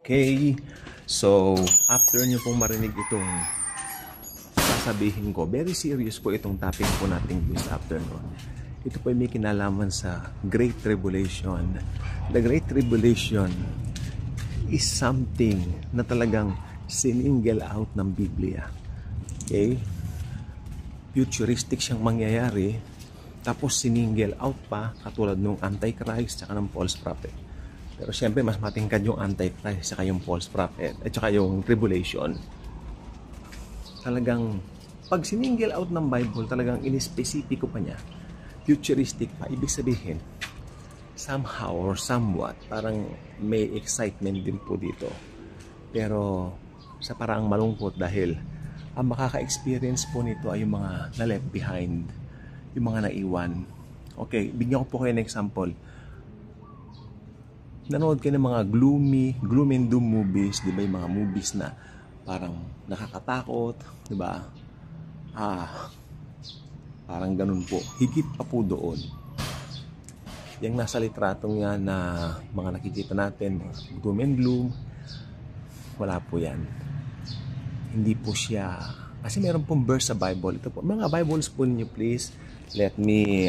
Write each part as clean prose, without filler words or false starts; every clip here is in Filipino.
Okay, so after nyo pong marinig itong sasabihin ko, very serious po itong topic po natin this afternoon. Ito po ay may kinalaman sa Great Tribulation. The Great Tribulation is something na talagang siningle out ng Biblia. Okay? Futuristic siyang mangyayari, tapos siningle out pa katulad ng Antichrist at ng false prophet. Pero siyempre, mas matingkad yung Antichrist saka yung false prophet at saka yung tribulation. Talagang, pag siningle out ng Bible, talagang inispesipiko pa niya, futuristic pa, ibig sabihin, somehow or somewhat, parang may excitement din po dito. Pero, sa paraang malungkot dahil, ang makaka-experience po nito ay yung mga na-left behind, yung mga naiwan. Okay, bigyan ko po kayo ng example. Nanood kayo ng mga gloomy and doom movies, di ba? Yung mga movies na parang nakakatakot, di ba? Parang ganun po. Higit pa po doon. Yung nasa litratong yan na mga nakikita natin, doom and gloom, wala po yan. Hindi po siya, kasi meron pong verse sa Bible. Ito po, mga Bibles po niyo please. Let me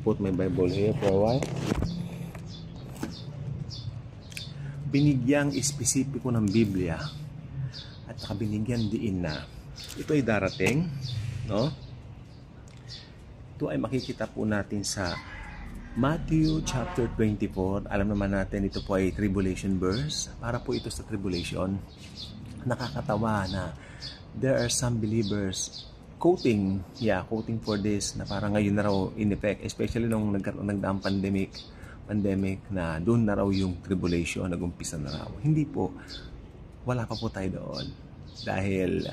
put my Bible here for a while. Binigyang espesipiko ng Biblia at saka binigyan diin na ito ay darating, no? Ito ay makikita po natin sa Matthew chapter 24. Alam naman natin ito po ay tribulation verse. Para po ito sa tribulation. Nakakatawa na there are some believers quoting for this na parang ngayon na raw in effect, especially nung nagdaang pandemic na doon na raw yung tribulation, nag-umpisa na raw. Hindi po, wala pa po tayo doon dahil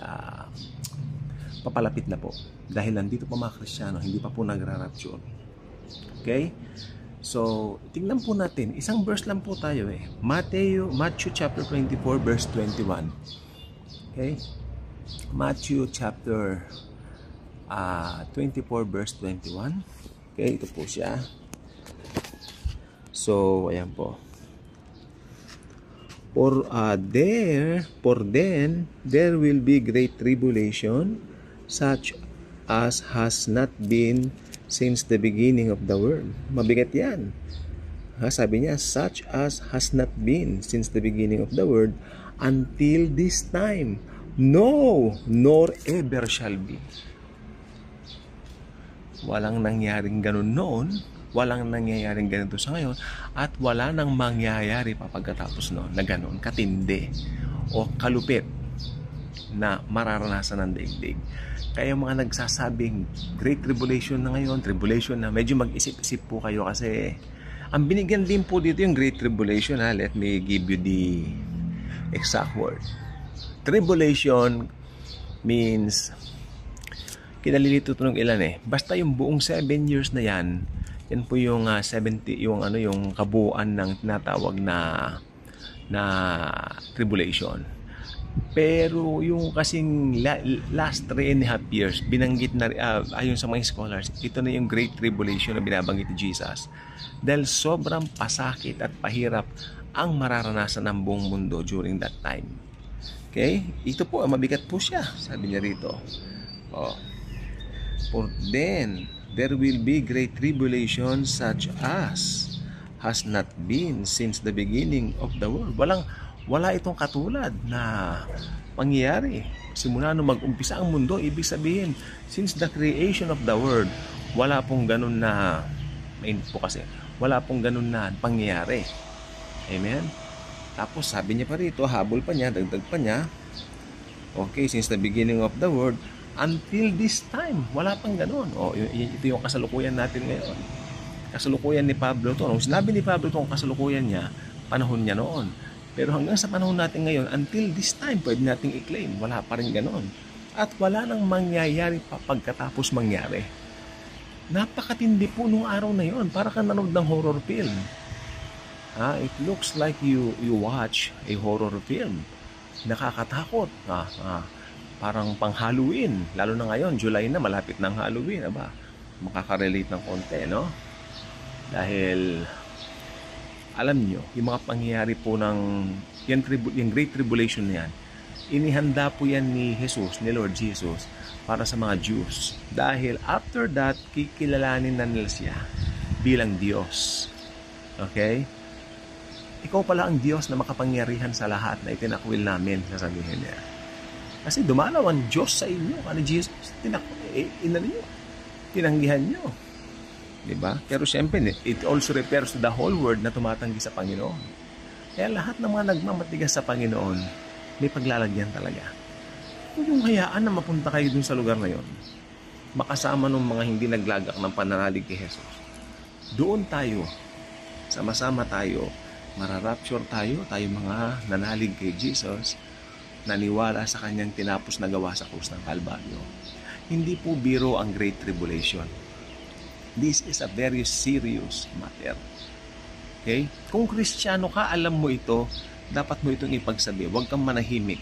papalapit na po. Dahil nandito pa mga Kristiyano, hindi pa po nagra-rapture. Okay? So, tingnan po natin, isang verse lang po tayo Matthew chapter 24 verse 21. Okay? Matthew chapter 24 verse 21. Okay, ito po siya. So, ayan po. For then there will be great tribulation, such as has not been since the beginning of the world. Mabigat yan. Sabi niya, such as has not been since the beginning of the world until this time. No, nor ever shall be. Walang nangyaring ganun noon. Walang nangyayaring ganito sa ngayon at wala nang mangyayari pa pagkatapos noon na gano'n katindi o kalupit na mararanasan ng daigdig. Kaya mga nagsasabing Great Tribulation na ngayon, tribulation na, medyo mag-isip-isip po kayo kasi ang binigyan din po dito yung Great Tribulation. Let me give you the exact word. Tribulation means kinalilito ito ng ilan basta yung buong 7 years na yan po yung 70 yung kabuuan ng tinatawag na tribulation. Pero yung kasing last 3.5 years binanggit na ayon sa mga scholars, ito na yung Great Tribulation na binabanggit ni Jesus. Dahil sobrang pasakit at pahirap ang mararanasan ng buong mundo during that time. Okay? Ito po, mabigat po siya. Sabi niya rito. For then there will be great tribulation such as has not been since the beginning of the world. Wala itong katulad na pangyayari. Simula nung mag-umpisa ang mundo, ibig sabihin, since the creation of the world, wala pong ganun na, wala pong ganun na pangyayari. Amen? Tapos sabi niya pa rito, habol pa niya, dagdag pa niya, okay, since the beginning of the world, until this time, wala pang ganun. Ito yung kasalukuyan natin ngayon. Kasalukuyan ni Pablo to. Nung sinabi ni Pablo itong kasalukuyan niya, panahon niya noon. Pero hanggang sa panahon natin ngayon, until this time, pwede nating i-claim. Wala pa rin ganun. At wala nang mangyayari pa pagkatapos mangyari. Napakatindi po nung araw na yon. Para ka nanood ng horror film. It looks like you watch a horror film. Nakakatakot. Parang pang Halloween. Lalo na ngayon, July na, malapit ng Halloween. Makaka-relate ng konti, no? Dahil alam nyo, yung mga pangyayari po ng yung Great Tribulation na yan, inihanda po yan ni Jesus, ni Lord Jesus, para sa mga Jews. Dahil after that, kikilalanin na nila siya bilang Diyos. Okay? Ikaw pala ang Diyos na makapangyarihan sa lahat na itinakwil namin, sasabihin niya. Kasi dumalaw ang Diyos sa inyo. Ano Jesus? Tinanggihan nyo. Diba? Pero siyempre, it also refers to the whole world na tumatanggi sa Panginoon. Kaya lahat ng mga nagmamatigas sa Panginoon, may paglalagyan talaga. Huwag yung hayaan na mapunta kayo dun sa lugar na yon. Makasama ng mga hindi naglagak ng pananalig kay Jesus. Doon tayo, sama-sama tayo, mararapture tayo mga nanalig kay Jesus, naniwala sa kanyang tinapos na gawa sa krus ng Kalbaryo. Hindi po biro ang Great Tribulation. This is a very serious matter. Okay? Kung Kristiyano ka, alam mo ito, dapat mo itong ipagsabi. Huwag kang manahimik.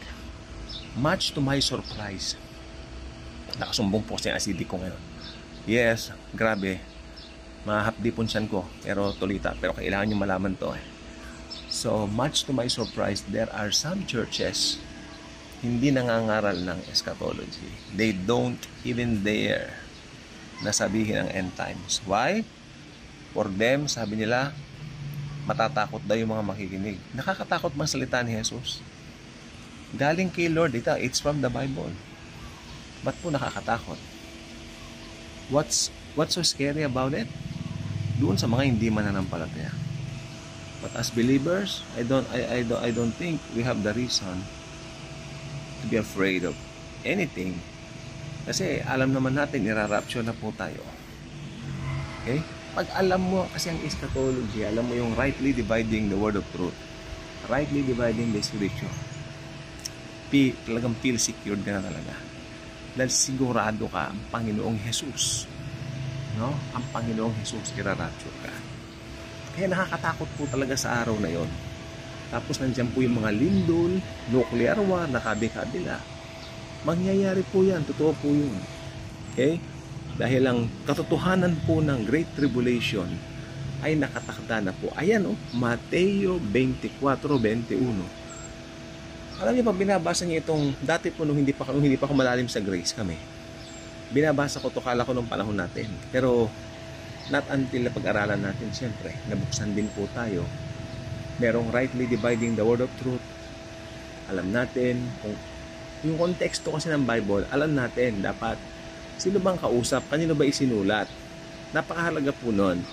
Much to my surprise, nakasumbong po siya acidic ko ngayon. Yes, grabe. Mahapdi po siyan ko, pero tulita. Pero kailangan nyo malaman to eh. So, much to my surprise, there are some churches hindi nangangaral ng eschatology. They don't even dare na sabihin ang end times. Why? For them, sabi nila, matatakot daw yung mga makikinig. Nakakatakot man salita ni Jesus. Galing kay Lord, it's from the Bible. Ba't po nakakatakot? What's so scary about it? Doon sa mga hindi mananampalataya. But as believers, I don't think we have the reason to be afraid of anything. Kasi alam naman natin, irarapture na po tayo. Okay? Pag alam mo kasi ang eschatology, alam mo yung rightly dividing the word of truth, rightly dividing the scripture, talagang feel secured ka na talaga. Dahil sigurado ka ang Panginoong Jesus. No? Ang Panginoong Jesus, irarapture ka. Kaya nakakatakot po talaga sa araw na yon. Tapos nandiyan po yung mga lindol, nuclear war, nakabi-kabila. Mangyayari po yan, totoo po yun. Okay? Dahil ang katotohanan po ng Great Tribulation ay nakatakda na po. Ayan Mateo 24:21. Alam niyo pa, binabasa niyo itong, dati po nung hindi pa ako malalim sa grace kami. Binabasa ko to, kala ko nung panahon natin. Pero not until na pag-aralan natin, siyempre, nabuksan din po tayo. Merong rightly dividing the word of truth. Alam natin, kung yung konteksto kasi ng Bible, alam natin, dapat, sino bang kausap? Kanino ba isinulat? Napakahalaga po nun.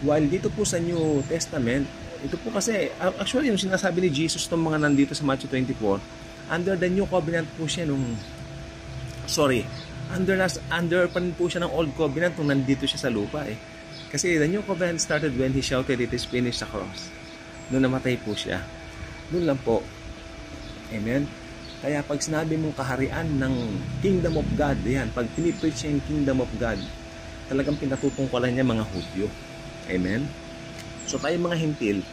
While dito po sa New Testament, ito po kasi, actually, yung sinasabi ni Jesus ng mga nandito sa Matthew 24, under the New Covenant po siya under pa rin po siya ng Old Covenant nung nandito siya sa lupa eh. Kasi the New Covenant started when He shouted, "It is finished" sa cross. Noon namatay po siya. Noon lang po. Amen? Kaya pag sinabi mong kaharian ng Kingdom of God, yan, pag pinipreach yung Kingdom of God, talagang pinatutungkulan niya mga Hudyo. Amen? So tayo mga hintil,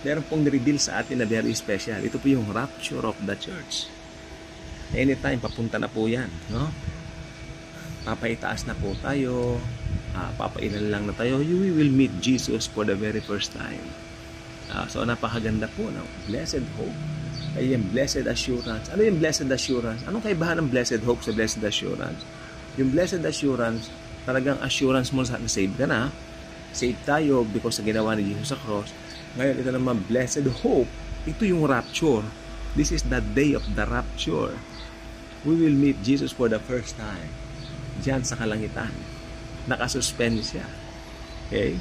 meron pong reveal sa atin na very special. Ito po yung rapture of the church. Anytime, papunta na po yan. No? Papaitaas na po tayo. Papailan lang na tayo. You will meet Jesus for the very first time. So napakaganda po ng blessed hope. Ay yung blessed assurance. Ano yung blessed assurance? Anong kaibahan ng blessed hope sa blessed assurance? Yung blessed assurance, talagang assurance mo na save ka na. Save tayo because sa ginawa ni Jesus sa cross. Ngayon, ito naman, blessed hope. Ito yung rapture. This is the day of the rapture. We will meet Jesus for the first time. Diyan sa kalangitan. Nakasuspend siya. Okay?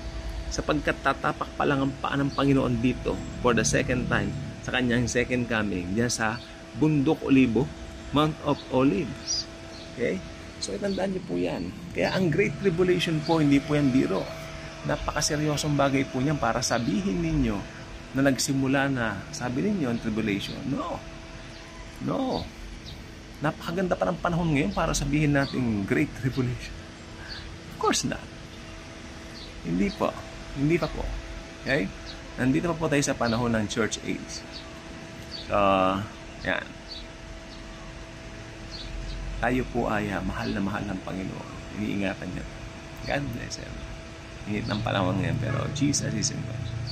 Sapagkat tatapak pa lang ang paa ng Panginoon dito for the second time sa kanyang second coming diyan sa Bundok Olibo, Mount of Olives. Okay? So itandaan niyo po yan. Kaya ang Great Tribulation po, hindi po yan biro. Napakaseryosong bagay po niyan para sabihin ninyo na nagsimula na, sabi ninyo, ang tribulation. No. Napakaganda pa ng panahon ngayon para sabihin natin Great Tribulation. Of course not. Hindi pa po. Okay? Nandito pa po tayo sa panahon ng Church Age. So, yan. Tayo po ay mahal na mahal ng Panginoon. Iniingatan niya. God bless everyone. Init ng panahon ngayon, pero Jesus is in control.